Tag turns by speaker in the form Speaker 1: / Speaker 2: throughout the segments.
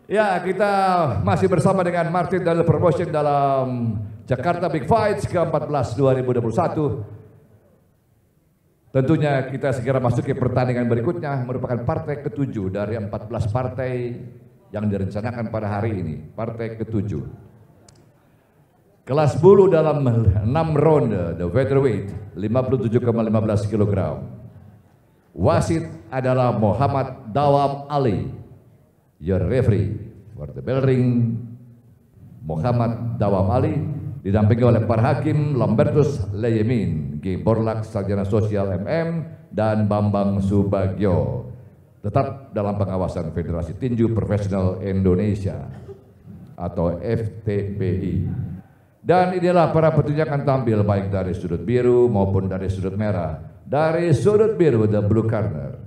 Speaker 1: Ya, kita masih bersama dengan Martin Dalil Promotion dalam Jakarta Big Fights ke-14 2021. Tentunya kita segera masuk ke pertandingan berikutnya, merupakan partai ke-7 dari 14 partai yang direncanakan pada hari ini, partai ke-7. Kelas bulu dalam 6 ronde, the featherweight 57,15 kg. Wasit adalah Muhammad Dawam Ali. Your referee for the bell ring, Muhammad Dawam Ali, didampingi oleh para hakim Lambertus Leyemin, G. Borlak, Sarjana Sosial MM, dan Bambang Subagio. Tetap dalam pengawasan Federasi Tinju Profesional Indonesia atau FTPI. Dan inilah para petinju yang akan tampil baik dari sudut biru maupun dari sudut merah. Dari sudut biru, the blue corner,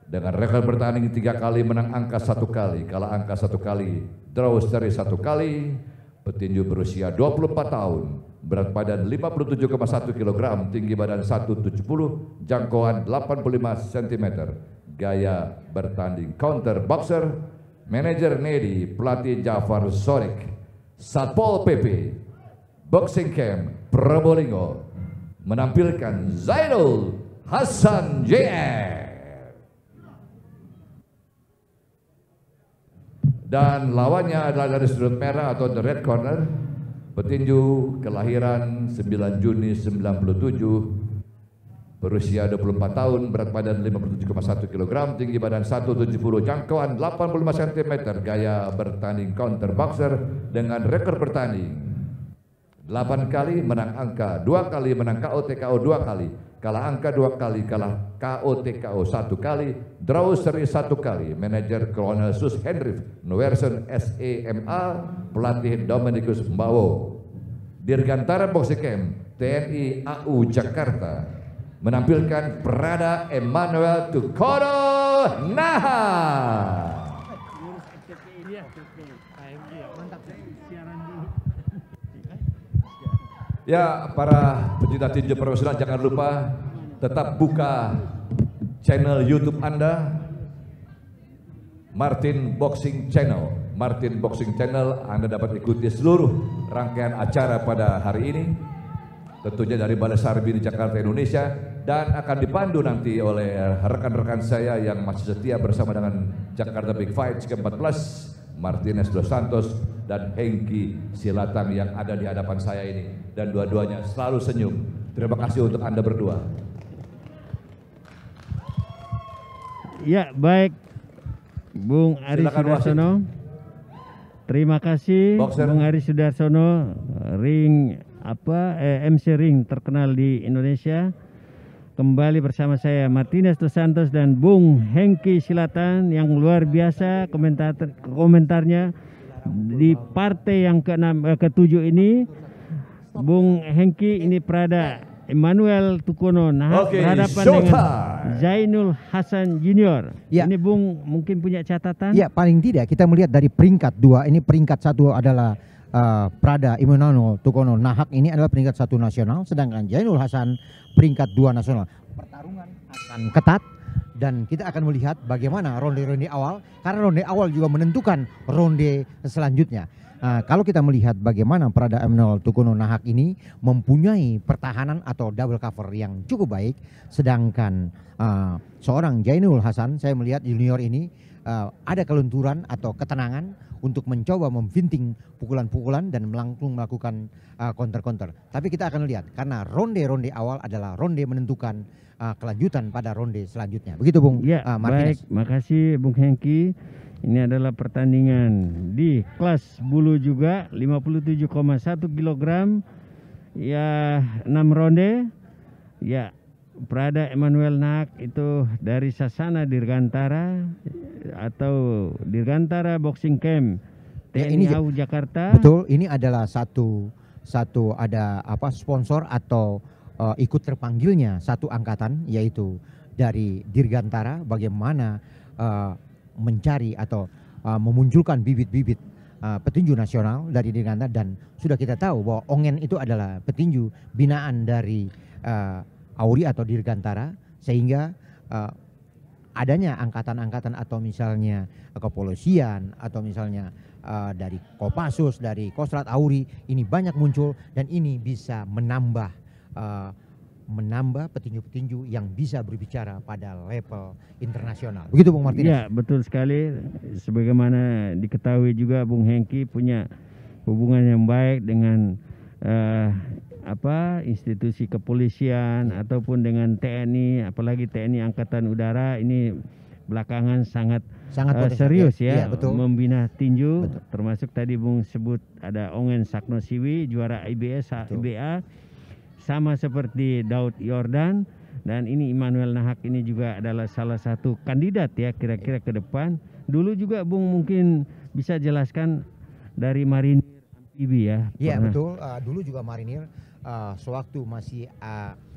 Speaker 1: dengan rekor bertanding 3 kali, menang angka 1 kali, kalah angka 1 kali, draw seri 1 kali, petinju berusia 24 tahun, berat badan 57,1 kg, tinggi badan 170, jangkauan 85 cm, gaya bertanding counter boxer, manajer Nedi, pelatih Jafar Sorik, Satpol PP, Boxing Camp Probolinggo, menampilkan Zainul Hasan JR. Dan lawannya adalah dari sudut merah atau the red corner, petinju kelahiran 9 Juni 97, berusia 24 tahun, berat badan 57,1 kg, tinggi badan 170, jangkauan 85 cm, gaya bertanding counter boxer dengan rekor bertanding 8 kali, menang angka 2 kali, menang KO TKO 2 kali, kalah angka 2 kali, kalah KO TKO 1 kali, draw seri 1 kali. Manajer Kolonel Sus Hendrif Nuwersen SEMA, pelatih Dominikus Mbawo. Dirgantara Boxing Camp TNI AU Jakarta menampilkan Prada Emmanuel Tukono Naha. Ya, para pecinta tinju profesional, jangan lupa tetap buka channel YouTube Anda, Martin Boxing Channel. Martin Boxing Channel, Anda dapat ikuti seluruh rangkaian acara pada hari ini, tentunya dari Balai Sarbi di Jakarta, Indonesia, dan akan dipandu nanti oleh rekan-rekan saya yang masih setia bersama dengan Jakarta Big Fights ke-14, Martinez Dos Santos dan Hengki Silatang yang ada di hadapan saya ini, dan dua-duanya selalu senyum. Terima kasih untuk Anda berdua.
Speaker 2: Ya, baik Bung Ari Sudarsono. Terima kasih Boxer. Bung Ari Sudarsono, MC ring terkenal di Indonesia. Kembali bersama saya Martinez Dos Santos dan Bung Hengki Silatan yang luar biasa komentarnya di partai yang ke-7 ini. Bung Hengki, ini Prada Emmanuel Tukono Naha berhadapan dengan Zainul Hasan Junior. Ya. Ini Bung mungkin punya catatan?
Speaker 3: Ya, paling tidak kita melihat dari peringkat 2, ini peringkat 1 adalah Prada Emmanuel Tukono Nahak, ini adalah peringkat 1 nasional, sedangkan Zainul Hasan peringkat 2 nasional. Pertarungan akan ketat dan kita akan melihat bagaimana ronde-ronde awal, karena ronde awal juga menentukan ronde selanjutnya. Kalau kita melihat bagaimana Prada Emmanuel Tukono Nahak ini mempunyai pertahanan atau double cover yang cukup baik, sedangkan seorang Zainul Hasan, saya melihat junior ini ada kelunturan atau ketenangan untuk mencoba memfinting pukulan-pukulan dan langsung melakukan counter-counter. Tapi kita akan lihat, karena ronde-ronde awal adalah ronde menentukan kelanjutan pada ronde selanjutnya. Begitu Bung Martinez.
Speaker 2: Baik, makasih Bung Hengki. Ini adalah pertandingan di kelas bulu juga 57,1 kg. Ya, 6 ronde. Ya, Prada Emmanuel Nahak itu dari Sasana Dirgantara atau Dirgantara Boxing Camp TNI AU Jakarta.
Speaker 3: Betul, ini adalah satu ada sponsor atau ikut terpanggilnya satu angkatan, yaitu dari Dirgantara, bagaimana mencari atau memunculkan bibit-bibit petinju nasional dari Dirgantara, dan sudah kita tahu bahwa Ongen itu adalah petinju binaan dari Auri atau Dirgantara, sehingga adanya angkatan-angkatan atau misalnya kepolisian atau misalnya dari Kopassus, dari Kostrat Auri, ini banyak muncul dan ini bisa menambah petinju-petinju yang bisa berbicara pada level internasional. Begitu Bung Martinez?
Speaker 2: Ya, betul sekali. Sebagaimana diketahui juga Bung Hengki punya hubungan yang baik dengan institusi kepolisian ataupun dengan TNI, apalagi TNI Angkatan Udara ini belakangan sangat serius ya,
Speaker 3: betul.
Speaker 2: Membina tinju,
Speaker 3: Betul.
Speaker 2: termasuk tadi Bung sebut ada Ongen Saknosiwi juara IBS IBA, sama seperti Daud Yordan, dan ini Immanuel Nahak ini juga adalah salah satu kandidat ya kira-kira ke depan. Dulu juga Bung mungkin bisa jelaskan dari Marinir Amfibi ya.
Speaker 3: Iya betul, dulu juga Marinir sewaktu masih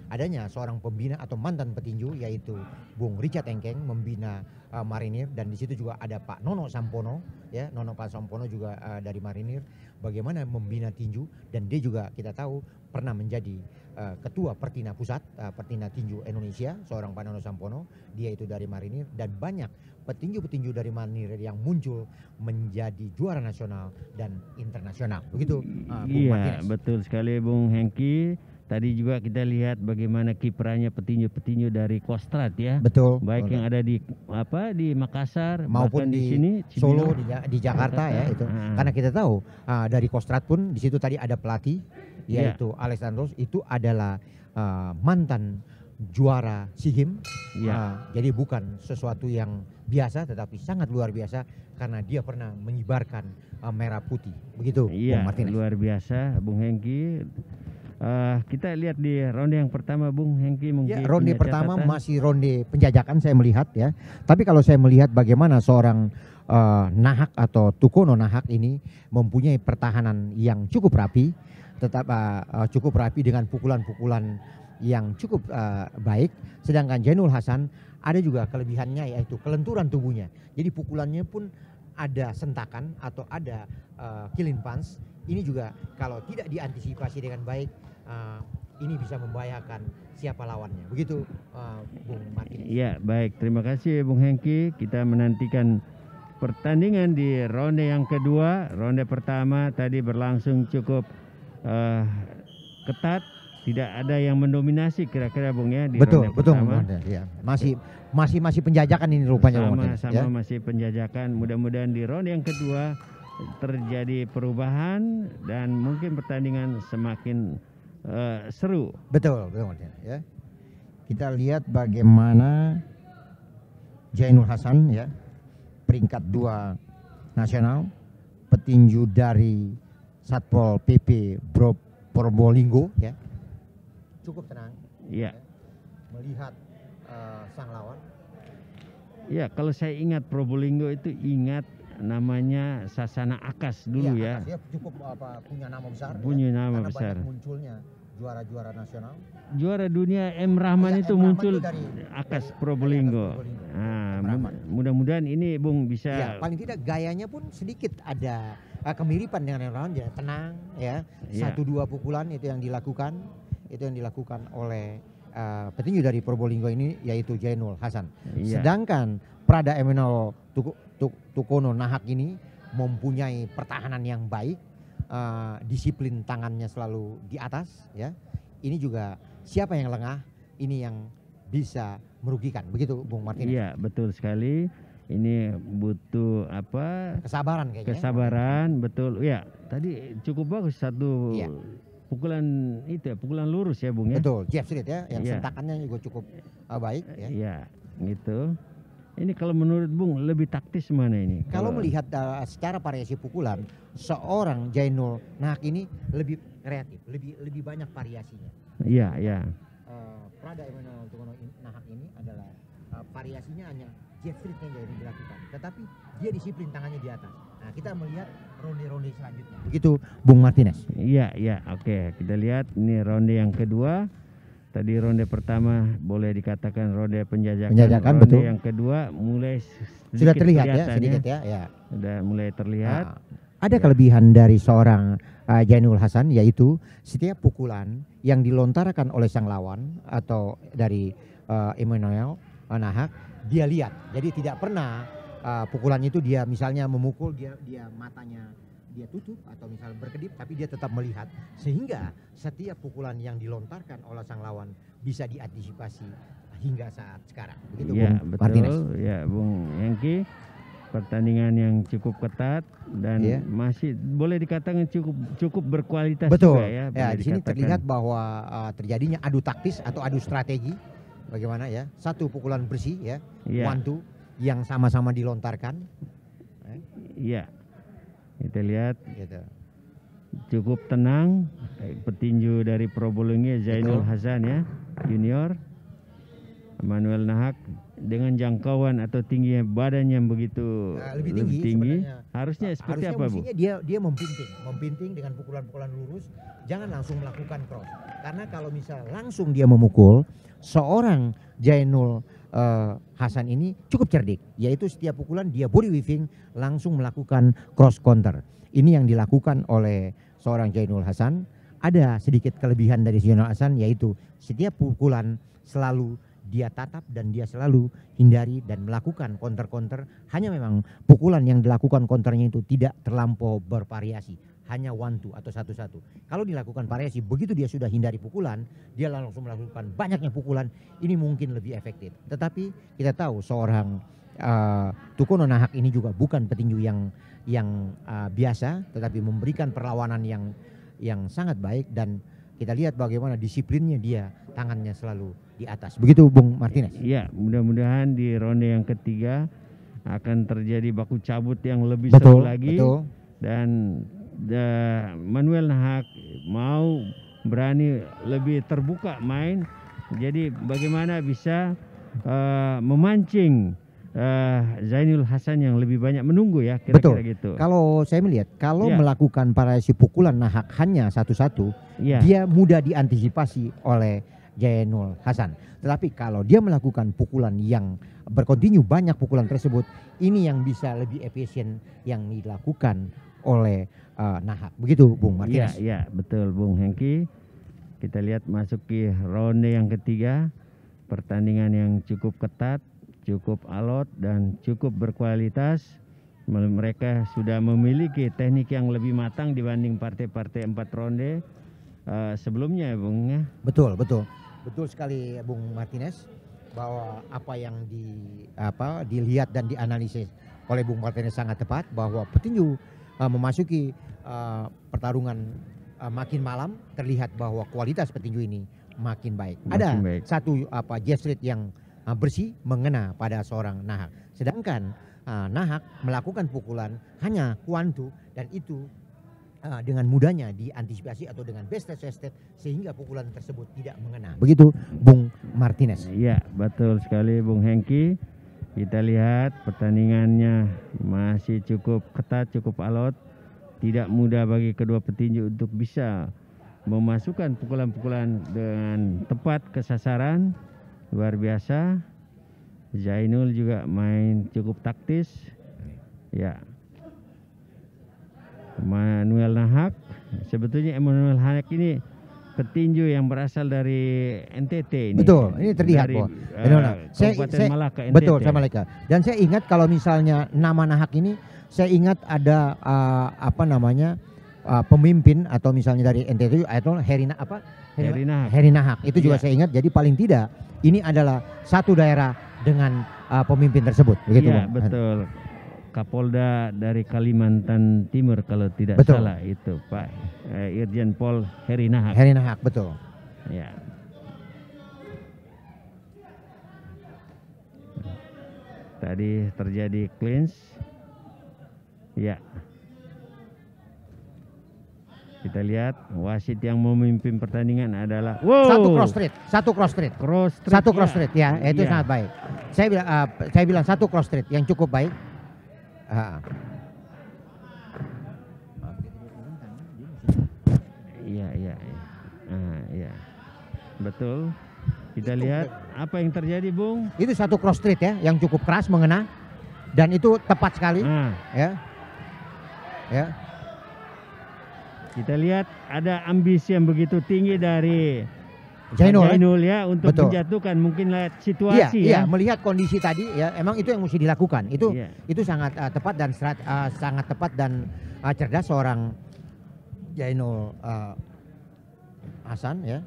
Speaker 3: adanya seorang pembina atau mantan petinju yaitu Bung Richard Engkeng membina Marinir, dan di situ juga ada Pak Nono Sampono ya, Pak Sampono juga dari Marinir, bagaimana membina tinju, dan dia juga kita tahu pernah menjadi ketua Pertina Pusat, Pertina Tinju Indonesia, seorang Pak Nono Sampono, dia itu dari Marinir, dan banyak petinju-petinju dari Marinir yang muncul menjadi juara nasional dan internasional. Begitu Bung
Speaker 2: Iya,
Speaker 3: Martinez.
Speaker 2: betul sekali Bung Hengki. Tadi juga kita lihat bagaimana kiprahnya petinju-petinju dari Kostrat ya.
Speaker 3: Betul.
Speaker 2: Baik yang ada di Makassar
Speaker 3: maupun
Speaker 2: bahkan
Speaker 3: di
Speaker 2: sini
Speaker 3: Solo,
Speaker 2: Cibinong,
Speaker 3: di Jakarta ya itu. Karena kita tahu dari Kostrat pun di situ tadi ada pelatih yaitu Alexandros, itu adalah mantan juara SEA Games. Jadi bukan sesuatu yang biasa tetapi sangat luar biasa karena dia pernah mengibarkan merah putih. Begitu Bung Martinez.
Speaker 2: Luar biasa Bung Hengki. Kita lihat di ronde yang pertama Bung Hengki mungkin.
Speaker 3: Ya, ronde pertama masih ronde penjajakan saya melihat ya. Tapi kalau saya melihat bagaimana seorang Nahak atau Tukono Nahak ini mempunyai pertahanan yang cukup rapi, tetap cukup rapi dengan pukulan-pukulan yang cukup baik. Sedangkan Jainul Hasan ada juga kelebihannya yaitu kelenturan tubuhnya. Jadi pukulannya pun ada sentakan atau ada killing punch. Ini juga kalau tidak diantisipasi dengan baik, ini bisa membahayakan siapa lawannya. Begitu Bung Martinez.
Speaker 2: Iya, baik. Terima kasih Bung Hengki. Kita menantikan pertandingan di ronde yang kedua. Ronde pertama tadi berlangsung cukup ketat. Tidak ada yang mendominasi kira-kira Bung ya di ronde pertama.
Speaker 3: Ya. Masih penjajakan ini rupanya.
Speaker 2: Sama masih penjajakan. Mudah-mudahan di ronde yang kedua terjadi perubahan dan mungkin pertandingan semakin seru.
Speaker 3: Betul ya. Kita lihat bagaimana Jainul Hasan ya, peringkat 2 nasional, petinju dari Satpol PP Probolinggo ya. Cukup tenang.
Speaker 2: Iya.
Speaker 3: Melihat sang lawan.
Speaker 2: Ya, kalau saya ingat Probolinggo itu ingat namanya Sasana Akas dulu ya.
Speaker 3: Dia cukup punya nama besar.
Speaker 2: Punya nama besar.
Speaker 3: Banyak munculnya juara-juara nasional.
Speaker 2: Juara dunia M. Rahman itu muncul
Speaker 3: dari
Speaker 2: Akas Probolinggo. Mudah-mudahan ini Bung bisa.
Speaker 3: Ya, paling tidak gayanya pun sedikit ada kemiripan dengan yang lawan, ya tenang ya. 1-2 pukulan itu yang dilakukan. Itu yang dilakukan oleh petinju dari Probolinggo ini yaitu Jainul Hasan. Sedangkan Prada Emmanuel Tukono Nahak ini mempunyai pertahanan yang baik, disiplin tangannya selalu di atas ya. Ini juga siapa yang lengah ini yang bisa merugikan. Begitu Bung Martinez.
Speaker 2: Iya, betul sekali. Ini butuh
Speaker 3: kesabaran kayaknya.
Speaker 2: Kesabaran, betul. Ya, tadi cukup bagus satu pukulan itu ya, pukulan lurus ya Bung ya.
Speaker 3: Betul, jab straight ya, yang sentakannya juga cukup baik ya.
Speaker 2: Iya, gitu. Ini kalau menurut Bung lebih taktis mana ini?
Speaker 3: Kalau melihat secara variasi pukulan, seorang Jainul Nahak ini lebih kreatif, lebih banyak variasinya.
Speaker 2: Iya, iya.
Speaker 3: Prada Emmanuel Tukono Nahak ini adalah variasinya hanya jab straight yang dilakukan, tetapi dia disiplin tangannya di atas. Nah, kita melihat ronde-ronde selanjutnya. Begitu Bung Martinez.
Speaker 2: Iya, iya, oke. Kita lihat ini ronde yang kedua. Tadi ronde pertama boleh dikatakan ronde penjajakan. Ronde
Speaker 3: betul.
Speaker 2: Yang kedua mulai
Speaker 3: sudah terlihat ya, sedikit ya.
Speaker 2: Sudah mulai terlihat.
Speaker 3: Ada kelebihan dari seorang Jainul Hasan yaitu setiap pukulan yang dilontarkan oleh sang lawan atau dari Emmanuel Nahak, dia lihat. Jadi tidak pernah pukulannya itu dia misalnya memukul dia matanya dia tutup atau misalnya berkedip, tapi dia tetap melihat, sehingga setiap pukulan yang dilontarkan oleh sang lawan bisa diantisipasi hingga saat sekarang. Begitu,
Speaker 2: Ya,
Speaker 3: Bung
Speaker 2: betul.
Speaker 3: Martinez.
Speaker 2: Ya, Bung Hengki, pertandingan yang cukup ketat dan
Speaker 3: Ya.
Speaker 2: masih boleh dikatakan cukup berkualitas
Speaker 3: Betul.
Speaker 2: juga ya.
Speaker 3: Ya,
Speaker 2: boleh
Speaker 3: di sini
Speaker 2: dikatakan.
Speaker 3: terlihat bahwa terjadinya adu taktis atau adu strategi. Bagaimana ya? Satu pukulan bersih ya,
Speaker 2: Ya.
Speaker 3: one two yang sama-sama dilontarkan.
Speaker 2: Iya. Kita lihat
Speaker 3: Gitu.
Speaker 2: cukup tenang petinju dari Probolinggo Zainul
Speaker 3: Betul.
Speaker 2: Hasan ya, junior. Manuel Nahak dengan jangkauan atau tinggi badan yang begitu
Speaker 3: Lebih tinggi sebenarnya.
Speaker 2: harusnya seperti
Speaker 3: Harusnya
Speaker 2: apa, Bu?
Speaker 3: mestinya dia mempinting dengan pukulan-pukulan lurus, jangan langsung melakukan cross. Karena kalau misal langsung dia memukul, seorang Zainul Hasan ini cukup cerdik, yaitu setiap pukulan dia body weaving langsung melakukan cross counter. Ini yang dilakukan oleh seorang Zainul Hasan. Ada sedikit kelebihan dari Zainul Hasan, yaitu setiap pukulan selalu dia tatap dan dia selalu hindari dan melakukan counter-counter. Hanya memang pukulan yang dilakukan counternya itu tidak terlampau bervariasi, hanya one two atau satu-satu. Kalau dilakukan variasi, begitu dia sudah hindari pukulan, dia langsung melakukan banyaknya pukulan, ini mungkin lebih efektif. Tetapi kita tahu seorang Tukono Nahak ini juga bukan petinju yang biasa, tetapi memberikan perlawanan yang sangat baik, dan kita lihat bagaimana disiplinnya dia, tangannya selalu di atas. Begitu, Bung Martinez.
Speaker 2: Iya, mudah-mudahan di ronde yang ketiga akan terjadi baku cabut yang lebih
Speaker 3: Betul,
Speaker 2: seru lagi.
Speaker 3: betul.
Speaker 2: Dan Manuel Nahak mau berani lebih terbuka main. Jadi bagaimana bisa memancing Zainul Hasan yang lebih banyak menunggu ya, kira-kira
Speaker 3: Betul.
Speaker 2: gitu.
Speaker 3: Kalau saya melihat, kalau
Speaker 2: Ya.
Speaker 3: melakukan variasi pukulan Nahak hanya satu-satu,
Speaker 2: Ya.
Speaker 3: dia mudah diantisipasi oleh Zainul Hasan. Tetapi kalau dia melakukan pukulan yang berkontinu banyak pukulan tersebut, ini yang bisa lebih efisien yang dilakukan oleh Nahak. Begitu, Bung
Speaker 2: Iya,
Speaker 3: Martinez.
Speaker 2: iya, betul Bung Hengki. Kita lihat masuki ronde yang ketiga, pertandingan yang cukup ketat, cukup alot dan cukup berkualitas. Mereka sudah memiliki teknik yang lebih matang dibanding partai-partai 4 ronde sebelumnya, Bung ya.
Speaker 3: Betul, betul. Betul sekali, Bung Martinez, bahwa apa yang dilihat dan dianalisis oleh Bung Martinez sangat tepat, bahwa petinju memasuki pertarungan makin malam, terlihat bahwa kualitas petinju ini makin baik.
Speaker 2: Makin
Speaker 3: Ada
Speaker 2: baik.
Speaker 3: satu jab straight yang bersih mengena pada seorang Nahak. Sedangkan Nahak melakukan pukulan hanya one two, dan itu dengan mudahnya diantisipasi atau dengan best step, sehingga pukulan tersebut tidak mengena. Begitu, Bung Martinez.
Speaker 2: Iya, betul sekali Bung Hengki. Kita lihat pertandingannya masih cukup ketat, cukup alot. Tidak mudah bagi kedua petinju untuk bisa memasukkan pukulan-pukulan dengan tepat ke sasaran. Luar biasa. Zainul juga main cukup taktis. Ya. Manuel Nahak, sebetulnya Manuel Nahak ini petinju yang berasal dari NTT ini.
Speaker 3: Betul, ini terlihat
Speaker 2: dari,
Speaker 3: bahwa
Speaker 2: Kabupaten Malaka, NTT.
Speaker 3: betul, sama Malaka. Dan saya ingat kalau misalnya nama Nahak ini, saya ingat ada pemimpin atau misalnya dari NTT atau Heri Nahak. Itu juga
Speaker 2: Iya.
Speaker 3: saya ingat. Jadi paling tidak ini adalah satu daerah dengan pemimpin tersebut. Begitu,
Speaker 2: Iya,
Speaker 3: Bung?
Speaker 2: betul. Kapolda dari Kalimantan Timur kalau tidak
Speaker 3: Betul.
Speaker 2: salah itu Pak Irjen Pol Heri Nahak.
Speaker 3: Heri Nahak, betul.
Speaker 2: Ya. Tadi terjadi clinch. Ya. Kita lihat wasit yang memimpin pertandingan adalah
Speaker 3: Satu cross street. Satu cross street ya, itu
Speaker 2: Iya.
Speaker 3: sangat baik. Saya bilang satu cross street yang cukup baik.
Speaker 2: Iya, iya, iya. Iya. Betul. Kita lihat apa yang terjadi, Bung.
Speaker 3: Itu satu cross street ya, yang cukup keras mengena, dan itu tepat sekali.
Speaker 2: Nah,
Speaker 3: Ya. Ya.
Speaker 2: kita lihat ada ambisi yang begitu tinggi dari Jainul ya untuk
Speaker 3: Betul.
Speaker 2: menjatuhkan, mungkin lihat
Speaker 3: Iya,
Speaker 2: situasi
Speaker 3: iya,
Speaker 2: ya.
Speaker 3: melihat kondisi tadi ya, emang itu yang mesti dilakukan.
Speaker 2: Iya.
Speaker 3: Itu sangat tepat dan sangat tepat dan cerdas seorang Jainul Hasan ya.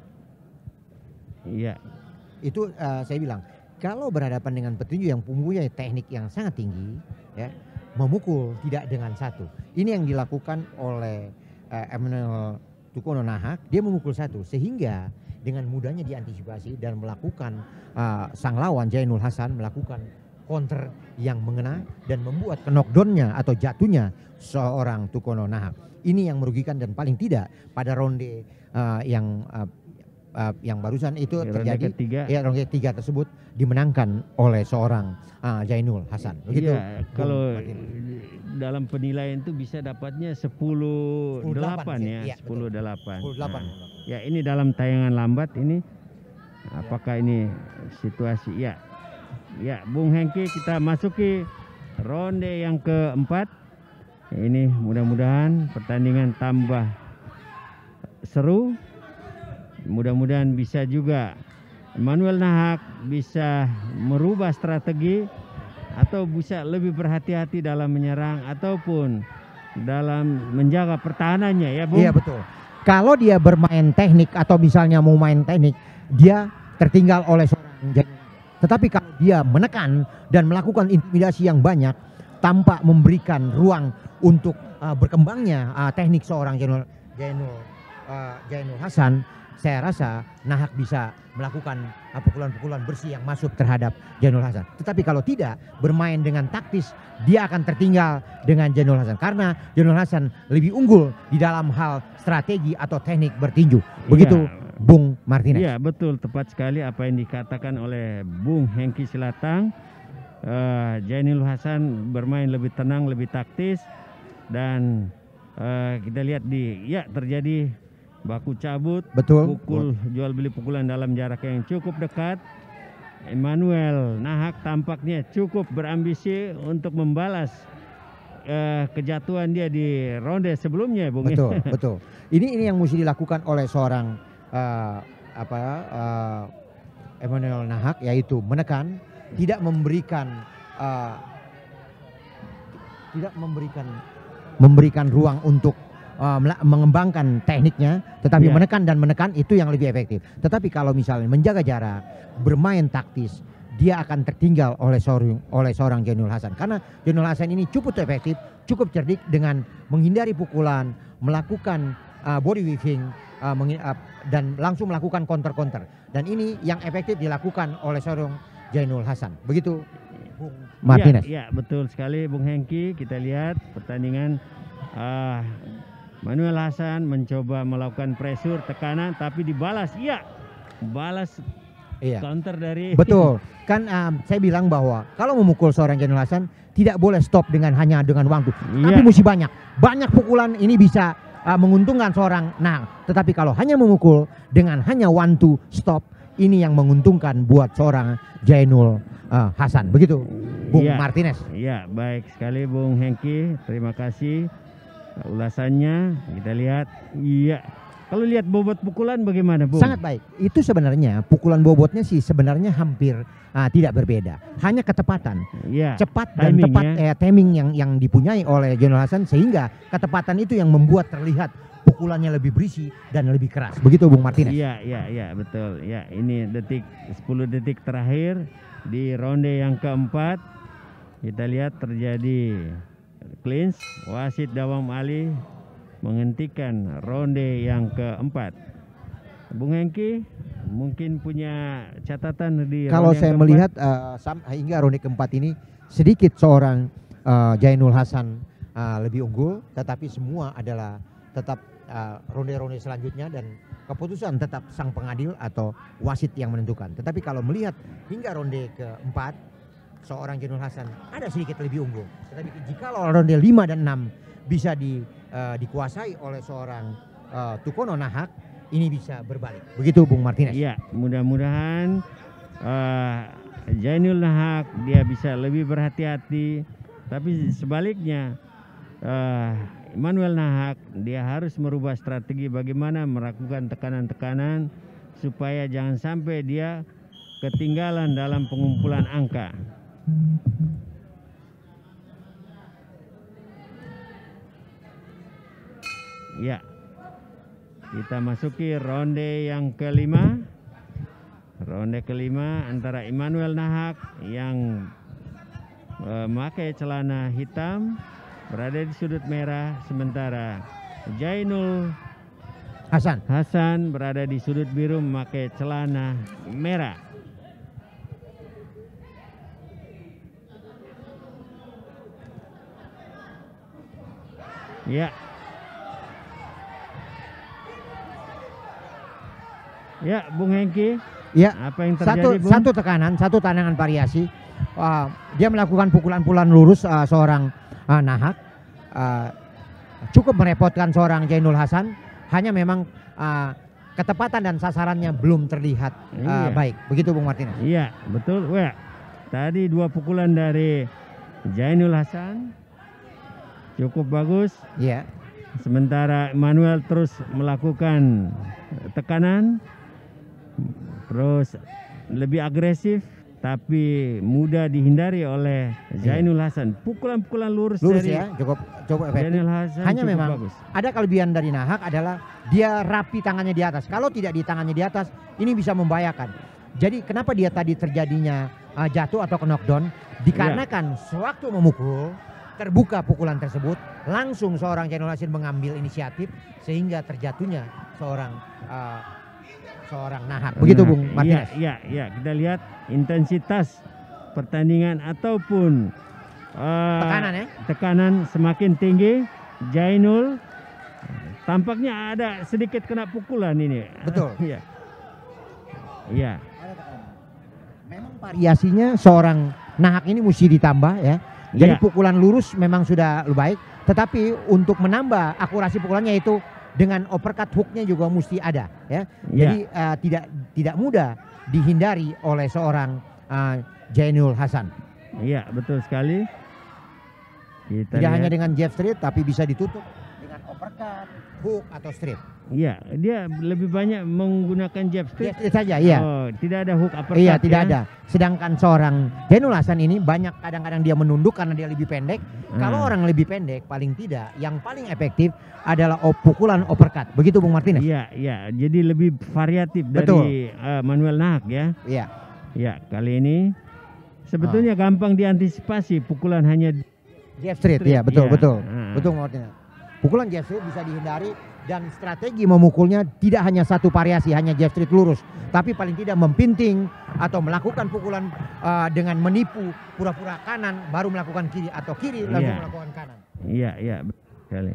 Speaker 2: Iya.
Speaker 3: Itu saya bilang kalau berhadapan dengan petinju yang mempunyai teknik yang sangat tinggi ya, memukul tidak dengan satu. Ini yang dilakukan oleh Emmanuel Tukono Nahak, dia memukul satu sehingga dengan mudahnya diantisipasi dan melakukan sang lawan Jainul Hasan melakukan counter yang mengena dan membuat knockdown-nya atau jatuhnya seorang Tukono Nahak. Ini yang merugikan dan paling tidak pada ronde yang barusan itu
Speaker 2: Ronde
Speaker 3: terjadi
Speaker 2: ketiga.
Speaker 3: ya, ronde ketiga tersebut dimenangkan oleh seorang Jainul Hasan. Begitu.
Speaker 2: Iya, kalau dalam penilaian itu bisa dapatnya 10-8 ya,
Speaker 3: iya,
Speaker 2: 10-8.
Speaker 3: 10-8.
Speaker 2: Ya, ini dalam tayangan lambat ini. Apakah ini situasi? Ya. Ya, Bung Hengki, kita masuki ronde yang keempat. Ini mudah-mudahan pertandingan tambah seru. Mudah-mudahan bisa juga Emmanuel Nahak bisa merubah strategi atau bisa lebih berhati-hati dalam menyerang ataupun dalam menjaga pertahanannya ya, Bung.
Speaker 3: Iya, betul. Kalau dia bermain teknik atau misalnya mau main teknik, dia tertinggal oleh seorang Jainul. Tetapi kalau dia menekan dan melakukan intimidasi yang banyak tanpa memberikan ruang untuk berkembangnya teknik seorang Jainul Hasan, saya rasa Nahak bisa melakukan pukulan-pukulan bersih yang masuk terhadap Jainul Hasan. Tetapi kalau tidak bermain dengan taktis, dia akan tertinggal dengan Jainul Hasan karena Jainul Hasan lebih unggul di dalam hal strategi atau teknik bertinju. Begitu
Speaker 2: Ya,
Speaker 3: Bung Martinez.
Speaker 2: Iya, betul, tepat sekali apa yang dikatakan oleh Bung Hengki Silatang. Jainul Hasan bermain lebih tenang, lebih taktis, dan kita lihat terjadi baku cabut,
Speaker 3: Betul.
Speaker 2: pukul jual beli pukulan dalam jarak yang cukup dekat. Emmanuel Nahak tampaknya cukup berambisi untuk membalas kejatuhan dia di ronde sebelumnya, Bung.
Speaker 3: Betul, betul. Ini yang mesti dilakukan oleh seorang Emmanuel Nahak, yaitu menekan, tidak memberikan ruang untuk mengembangkan tekniknya, tetapi
Speaker 2: Iya.
Speaker 3: menekan dan menekan itu yang lebih efektif. Tetapi kalau misalnya menjaga jarak, bermain taktis, dia akan tertinggal oleh seorang Jainul Hasan. Karena Jainul Hasan ini cukup efektif, cukup cerdik dengan menghindari pukulan, melakukan body weaving, dan langsung melakukan counter-counter. Dan ini yang efektif dilakukan oleh seorang Jainul Hasan. Begitu Bung Martinez.
Speaker 2: Iya, betul sekali Bung Hengki. Kita lihat pertandingan Emmanuel Hasan mencoba melakukan pressure, tekanan, tapi dibalas. Iya, balas
Speaker 3: Iya.
Speaker 2: counter dari.
Speaker 3: Betul. Kan saya bilang bahwa kalau memukul seorang Jainul Hasan tidak boleh stop hanya dengan waktu. Tapi
Speaker 2: Iya.
Speaker 3: mesti banyak pukulan ini bisa menguntungkan seorang. Nah, tetapi kalau hanya memukul dengan hanya one to stop, ini yang menguntungkan buat seorang Jainul Hasan. Begitu Bung
Speaker 2: Iya.
Speaker 3: Martinez.
Speaker 2: Iya, baik sekali Bung Hengki. Terima kasih ulasannya. Kita lihat. Iya. Kalau lihat bobot pukulan bagaimana, Bung?
Speaker 3: Sangat baik. Itu sebenarnya pukulan bobotnya sih sebenarnya hampir tidak berbeda. Hanya ketepatan.
Speaker 2: Iya.
Speaker 3: Cepat dan
Speaker 2: Timing,
Speaker 3: tepat
Speaker 2: ya.
Speaker 3: timing yang dipunyai oleh Jainul Hasan, sehingga ketepatan itu yang membuat terlihat pukulannya lebih berisi dan lebih keras. Begitu Bung Martinez.
Speaker 2: Iya, betul. Ya, ini 10 detik terakhir di ronde yang keempat. Kita lihat terjadi clinch. Wasit Dawam Ali menghentikan ronde yang keempat. Bung Hengki mungkin punya catatan di
Speaker 3: Kalau
Speaker 2: ronde yang
Speaker 3: saya
Speaker 2: keempat?
Speaker 3: melihat hingga ronde keempat ini sedikit seorang Jainul Hasan lebih unggul, tetapi semua adalah tetap ronde-ronde selanjutnya dan keputusan tetap sang pengadil atau wasit yang menentukan. Tetapi kalau melihat hingga ronde keempat, seorang Jainul Hasan ada sedikit lebih unggul. Tetapi jika ronde 5 dan 6 bisa dikuasai oleh seorang Tukono Nahak, ini bisa berbalik. Begitu Bung Martinez.
Speaker 2: Iya, mudah-mudahan Jainul Nahak dia bisa lebih berhati-hati. Tapi sebaliknya Emmanuel Nahak dia harus merubah strategi bagaimana melakukan tekanan-tekanan supaya jangan sampai dia ketinggalan dalam pengumpulan angka. Ya, kita masuki ronde yang kelima. Ronde kelima antara Immanuel Nahak yang memakai celana hitam berada di sudut merah, sementara Jainul Hasan berada di sudut biru memakai celana merah. Ya. Ya, Bung Hengki.
Speaker 3: Ya,
Speaker 2: apa yang terjadi, Bung?
Speaker 3: Satu tekanan, satu tandangan variasi. Dia melakukan pukulan-pukulan lurus seorang Nahak. Cukup merepotkan seorang Jainul Hasan. Hanya memang ketepatan dan sasarannya belum terlihat baik. Begitu Bung Martinez.
Speaker 2: Iya, betul. Wah, tadi dua pukulan dari Jainul Hasan cukup bagus.
Speaker 3: Iya.
Speaker 2: Sementara Immanuel terus melakukan tekanan, terus lebih agresif, tapi mudah dihindari oleh Jainul Hasan. Pukulan-pukulan lurus dari
Speaker 3: ya, cukup efektif.
Speaker 2: Jainul Hasan.
Speaker 3: Hanya
Speaker 2: cukup
Speaker 3: memang
Speaker 2: bagus.
Speaker 3: ada kelebihan dari Nahak adalah dia rapi tangannya di atas. Kalau tidak di tangannya di atas, ini bisa membahayakan. Jadi kenapa dia tadi terjadinya jatuh atau knockdown? Dikarenakan sewaktu memukul, terbuka pukulan tersebut, langsung seorang Jainul Hasan mengambil inisiatif sehingga terjatuhnya seorang Nahak. Begitu Bung Martinez.
Speaker 2: Iya, kita lihat intensitas pertandingan ataupun tekanan semakin tinggi. Jainul tampaknya ada sedikit kena pukulan ini.
Speaker 3: Betul.
Speaker 2: Iya. Iya.
Speaker 3: Memang variasinya seorang Nahak ini mesti ditambah ya. Jadi pukulan lurus memang sudah baik, tetapi untuk menambah akurasi pukulannya itu dengan uppercut hooknya juga mesti ada ya. Jadi tidak mudah dihindari oleh seorang Jainul Hasan.
Speaker 2: Iya, betul sekali.
Speaker 3: Tidak hanya dengan jab straight, tapi bisa ditutup dengan uppercut, hook atau straight.
Speaker 2: Iya, dia lebih banyak menggunakan jab straight.
Speaker 3: Jab straight saja, iya.
Speaker 2: Oh, tidak ada hook uppercut.
Speaker 3: Iya, tidak ada. Sedangkan seorang Jainul Hasan ini banyak kadang-kadang dia menunduk karena dia lebih pendek. Kalau orang lebih pendek, paling tidak yang paling efektif adalah pukulan uppercut. Begitu Bung Martinez?
Speaker 2: Iya. Jadi lebih variatif dari Manuel Nahak ya.
Speaker 3: Iya.
Speaker 2: Ya, kali ini sebetulnya gampang diantisipasi, pukulan hanya
Speaker 3: jab straight. Iya, betul. Betul Martinez. Pukulan jab straight bisa dihindari dan strategi memukulnya tidak hanya satu variasi, hanya jab straight lurus, tapi paling tidak mempinting atau melakukan pukulan dengan menipu pura-pura kanan baru melakukan kiri atau kiri lalu melakukan kanan.
Speaker 2: Iya, sekali.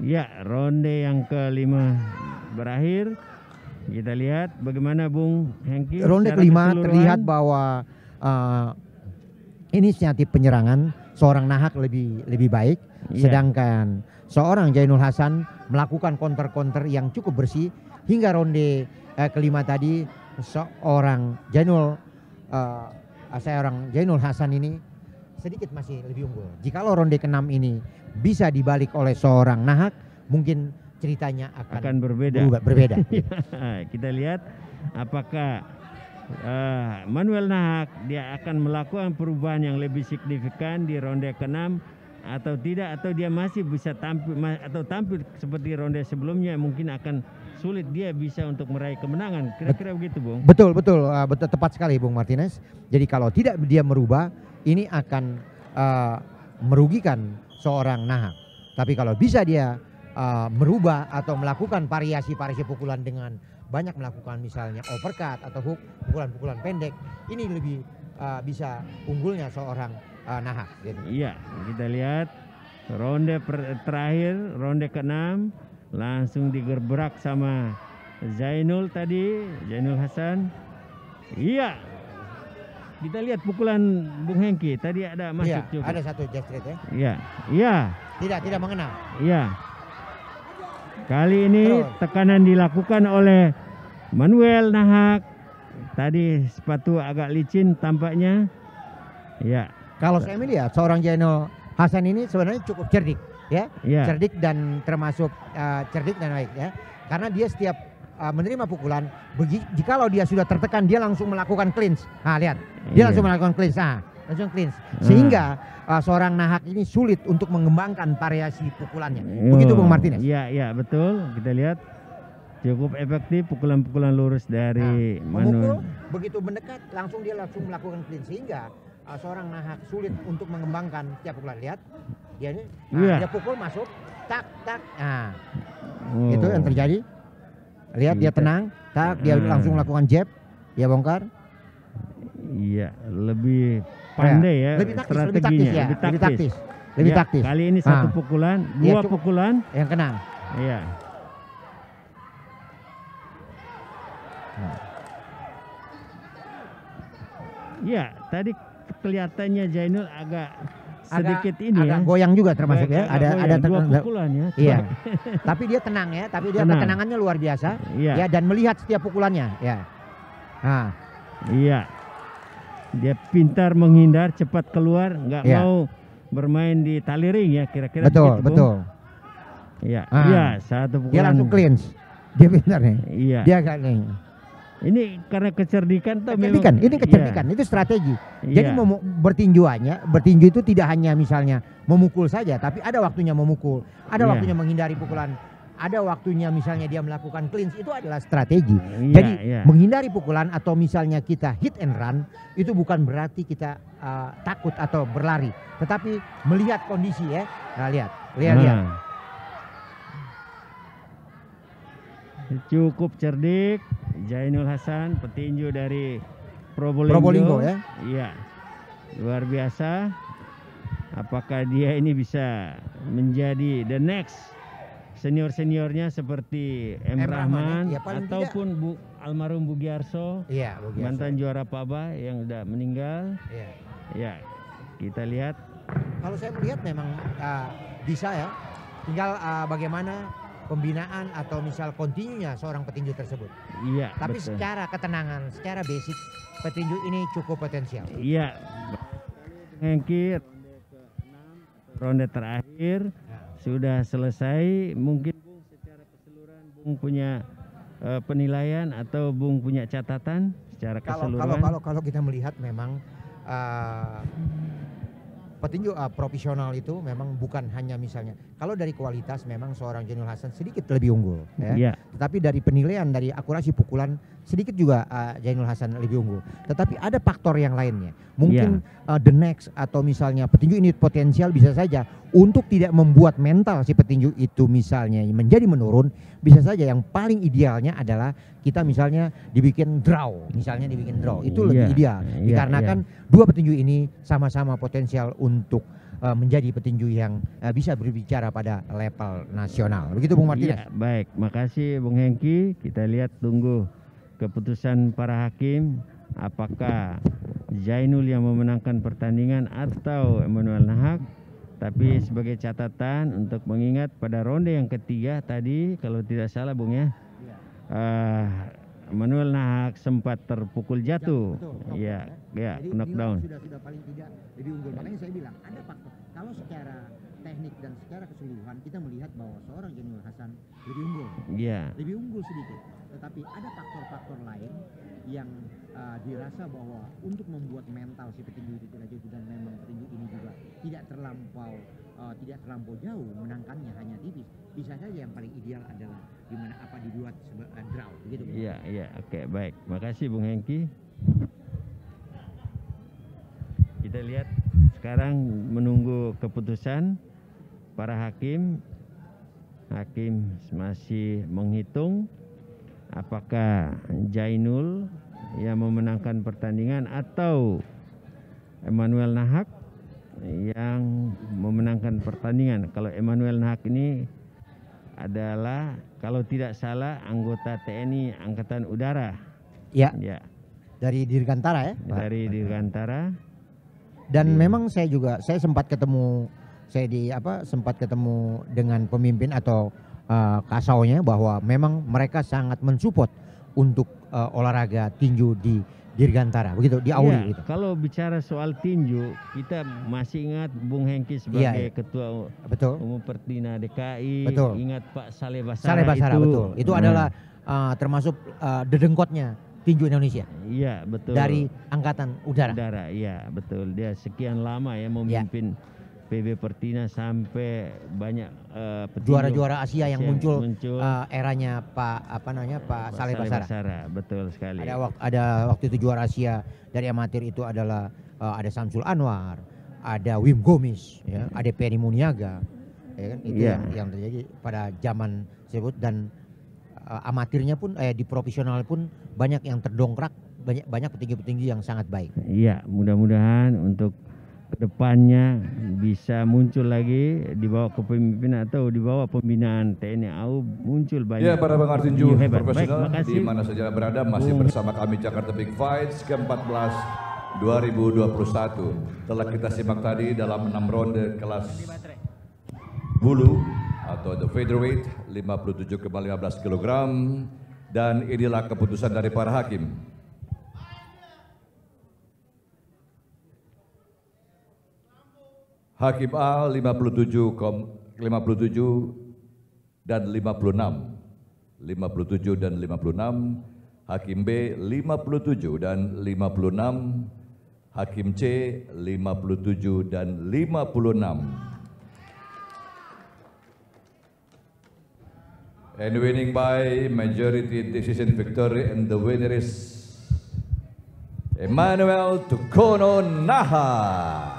Speaker 2: Ya, ronde yang kelima berakhir. Kita lihat bagaimana Bung Hengki.
Speaker 3: Ronde kelima terlihat bahwa inisiatif penyerangan seorang Nahak lebih baik, sedangkan seorang Jainul Hasan melakukan counter-counter yang cukup bersih hingga ronde kelima tadi seorang Jainul Hasan ini sedikit masih lebih unggul. Jikalau ronde ke-6 ini bisa dibalik oleh seorang Nahak, mungkin ceritanya akan berbeda.
Speaker 2: Kita lihat apakah Manuel Nahak dia akan melakukan perubahan yang lebih signifikan di ronde ke-6 atau tidak, atau dia masih bisa tampil seperti ronde sebelumnya, mungkin akan sulit dia bisa untuk meraih kemenangan. Kira-kira begitu, Bung.
Speaker 3: Betul, tepat sekali Bung Martinez. Jadi kalau tidak dia merubah, ini akan merugikan seorang Nahak. Tapi kalau bisa dia merubah atau melakukan variasi-variasi pukulan dengan banyak melakukan misalnya uppercut atau hook, pukulan-pukulan pendek, ini lebih bisa unggulnya seorang Nahak gitu.
Speaker 2: Iya, kita lihat ronde terakhir, ronde ke-6 langsung digerbrak sama Jainul Hasan. Iya. Kita lihat pukulan Bung Hengki tadi ada masuk juga.
Speaker 3: Ada satu jab straight ya.
Speaker 2: Iya.
Speaker 3: Tidak mengenal.
Speaker 2: Iya. Kali ini tekanan dilakukan oleh Manuel Nahak. Tadi sepatu agak licin tampaknya. Ya.
Speaker 3: Kalau saya melihat seorang Jainul Hasan ini sebenarnya cukup cerdik. ya,
Speaker 2: Iya.
Speaker 3: cerdik dan termasuk cerdik dan baik ya. Karena dia setiap menerima pukulan, jikalau dia sudah tertekan dia langsung melakukan clinch. Nah, lihat. Dia
Speaker 2: Iya.
Speaker 3: langsung melakukan clinch. Nah, langsung clinch. Sehingga seorang nahak ini sulit untuk mengembangkan variasi pukulannya. Begitu Bung Martinez.
Speaker 2: Iya, iya betul. Kita lihat cukup efektif pukulan-pukulan lurus dari
Speaker 3: memukul, begitu mendekat langsung dia langsung melakukan clinch, sehingga seorang nahak sulit untuk mengembangkan tiap pukulan. Lihat dia ini, dia pukul masuk, tak tak, itu yang terjadi. Lihat dia tenang, tak dia langsung melakukan jab, dia bongkar.
Speaker 2: Iya, lebih pandai ya,
Speaker 3: lebih taktis,
Speaker 2: strateginya,
Speaker 3: lebih taktis. Lebih
Speaker 2: Ya,
Speaker 3: taktis.
Speaker 2: kali ini satu pukulan, dua pukulan
Speaker 3: yang kena.
Speaker 2: Iya. Ya, tadi kelihatannya Jainul agak sedikit
Speaker 3: agak goyang juga termasuk ya. Ada
Speaker 2: dua pukulan ya.
Speaker 3: Iya. Tapi dia tenang ya, tapi dia ketenangannya luar biasa.
Speaker 2: Iya.
Speaker 3: Ya, dan melihat setiap pukulannya ya. Nah.
Speaker 2: Iya. Dia pintar menghindar, cepat keluar, nggak mau bermain di tali ring ya, kira-kira
Speaker 3: betul,
Speaker 2: begitu,
Speaker 3: betul.
Speaker 2: Iya. Iya, satu pukulan.
Speaker 3: Dia langsung clinch. Dia pintar nih.
Speaker 2: Iya.
Speaker 3: Dia gak nih.
Speaker 2: Ini karena kecerdikan tuh
Speaker 3: kecerdikan, ini kecerdikan, itu strategi. Jadi bertinju itu tidak hanya misalnya memukul saja, tapi ada waktunya memukul, ada waktunya menghindari pukulan, ada waktunya misalnya dia melakukan clinch, itu adalah strategi. Jadi menghindari pukulan atau misalnya kita hit and run itu bukan berarti kita takut atau berlari, tetapi melihat kondisi ya. Nah, lihat.
Speaker 2: Cukup cerdik Jainul Hasan, petinju dari Probolinggo.
Speaker 3: Probolinggo ya.
Speaker 2: Iya. Luar biasa. Apakah dia ini bisa menjadi the next senior-seniornya seperti M. Rahman ya, ataupun almarhum Bugiarso, mantan juara PABA yang sudah meninggal. Ya, kita lihat.
Speaker 3: Kalau saya melihat memang bisa ya. Tinggal bagaimana pembinaan atau misal kontinunya seorang petinju tersebut.
Speaker 2: Iya.
Speaker 3: Tapi betul. Secara ketenangan, secara basic petinju ini cukup potensial.
Speaker 2: Iya. Hengki ronde terakhir sudah selesai. Mungkin Bung secara keseluruhan Bung punya penilaian atau Bung punya catatan secara keseluruhan.
Speaker 3: Kalau kita melihat memang petinju profesional itu memang bukan hanya misalnya kalau dari kualitas memang seorang Jainul Hasan sedikit lebih unggul ya. Tetapi dari penilaian dari akurasi pukulan sedikit juga Jainul Hasan lebih unggul. Tetapi ada faktor yang lainnya. Mungkin the next atau misalnya petinju ini potensial bisa saja untuk tidak membuat mental si petinju itu misalnya menjadi menurun, bisa saja yang paling idealnya adalah kita misalnya dibikin draw, itu lebih ideal dikarenakan dua petinju ini sama-sama potensial untuk menjadi petinju yang bisa berbicara pada level nasional. Begitu Bung Martinez.
Speaker 2: Baik, makasih Bung Hengki. Kita lihat tunggu keputusan para hakim, apakah Jainul yang memenangkan pertandingan atau Emmanuel Nahak. Tapi sebagai catatan untuk mengingat pada ronde yang ketiga tadi kalau tidak salah Bung ya, Emmanuel Nahak sempat terpukul jatuh. Iya, knockdown.
Speaker 3: Sudah paling tidak lebih unggul. Makanya saya bilang ada faktor. Kalau secara teknik dan secara keseluruhan kita melihat bahwa seorang Jainul Hasan lebih unggul. Lebih unggul sedikit. Tetapi ada faktor-faktor lain yang dirasa bahwa untuk membuat mental si petinju itu tidak jauh, dan memang petinju ini juga tidak terlampau jauh menangkannya hanya tipis. Bisa saja yang paling ideal adalah di mana apa dibuat draw begitu.
Speaker 2: Oke, baik. Makasih Bung Hengki. Kita lihat sekarang menunggu keputusan para hakim. Hakim masih menghitung apakah Jainul yang memenangkan pertandingan atau Emmanuel Nahak yang memenangkan pertandingan. Kalau Emmanuel Nahak ini adalah kalau tidak salah anggota TNI Angkatan Udara.
Speaker 3: Ya. Dari Dirgantara ya.
Speaker 2: Dari Dirgantara.
Speaker 3: Dan memang saya sempat ketemu dengan pemimpin atau kasaunya bahwa memang mereka sangat mensupport untuk olahraga tinju di Dirgantara, begitu di Auri
Speaker 2: Iya,
Speaker 3: gitu.
Speaker 2: kalau bicara soal tinju, kita masih ingat Bung Hengki sebagai
Speaker 3: Iya.
Speaker 2: Ketua
Speaker 3: Betul.
Speaker 2: Umum Pertina DKI,
Speaker 3: Betul.
Speaker 2: ingat Pak Saleh
Speaker 3: Saleh Basara, betul. Itu
Speaker 2: Nah,
Speaker 3: adalah termasuk dedengkotnya tinju Indonesia
Speaker 2: iya betul.
Speaker 3: dari Angkatan Udara.
Speaker 2: Udara, iya betul. Dia sekian lama ya memimpin PB Pertina sampai banyak petinju
Speaker 3: Juara-juara Asia yang muncul,
Speaker 2: muncul.
Speaker 3: eranya Pak Saleh Basara.
Speaker 2: Betul sekali.
Speaker 3: Ada waktu itu juara Asia dari amatir itu adalah ada Samsul Anwar, ada Wim Gomis, ya, ada Penny Muniaga, ya kan? Itu
Speaker 2: Iya.
Speaker 3: yang terjadi pada zaman tersebut. Dan amatirnya pun di profesional pun banyak yang terdongkrak, banyak petinggi-petinggi yang sangat baik.
Speaker 2: Iya, mudah-mudahan untuk kedepannya bisa muncul lagi di bawah kepemimpinan atau di bawah pembinaan TNI AU muncul banyak.
Speaker 1: Ya, para pengarah tinju
Speaker 2: hebat.
Speaker 1: profesional
Speaker 2: Baik,
Speaker 1: di
Speaker 2: makasih.
Speaker 1: mana saja berada, masih bersama kami Jakarta Big Fights ke-14 2021. Telah kita simak tadi dalam 6 ronde kelas bulu atau the featherweight 57,15 kg, dan inilah keputusan dari para hakim. Hakim A 57 dan 56. 57 dan 56. Hakim B 57 dan 56. Hakim C 57 dan 56. And winning by majority decision victory, and the winner is Emmanuel Tukono Nahak.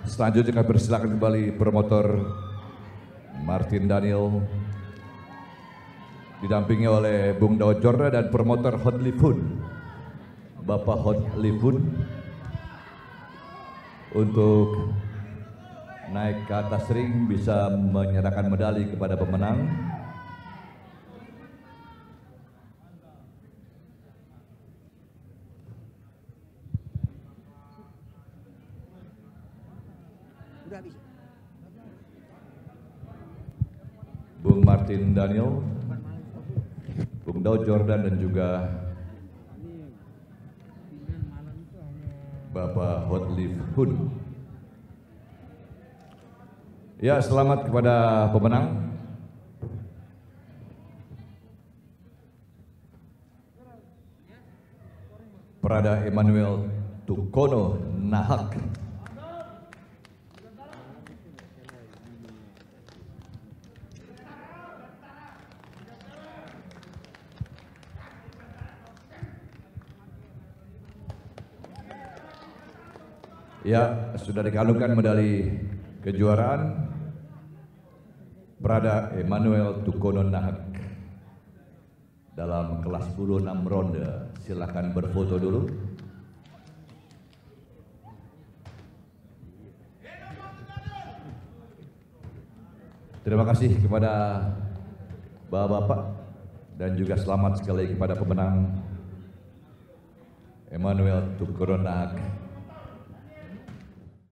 Speaker 1: Selanjutnya kami persilakan kembali promotor Martin Daniel didampingi oleh Bung Daud Jorda dan promotor Hot Lifun, Bapak Hot Lifun, untuk naik ke atas ring bisa menyerahkan medali kepada pemenang. Bung Martin Daniel, Bung Daud Jordan, dan juga Bapak Hotlif Hun. Ya, selamat kepada pemenang. Prada Emmanuel Tukono Nahak. Ya, sudah dikalungkan medali kejuaraan Prada Emmanuel Tukono Nahak dalam kelas bulu 6 ronde. Silakan berfoto dulu. Terima kasih kepada Bapak-bapak dan juga selamat sekali kepada pemenang Emmanuel Tukono Nahak.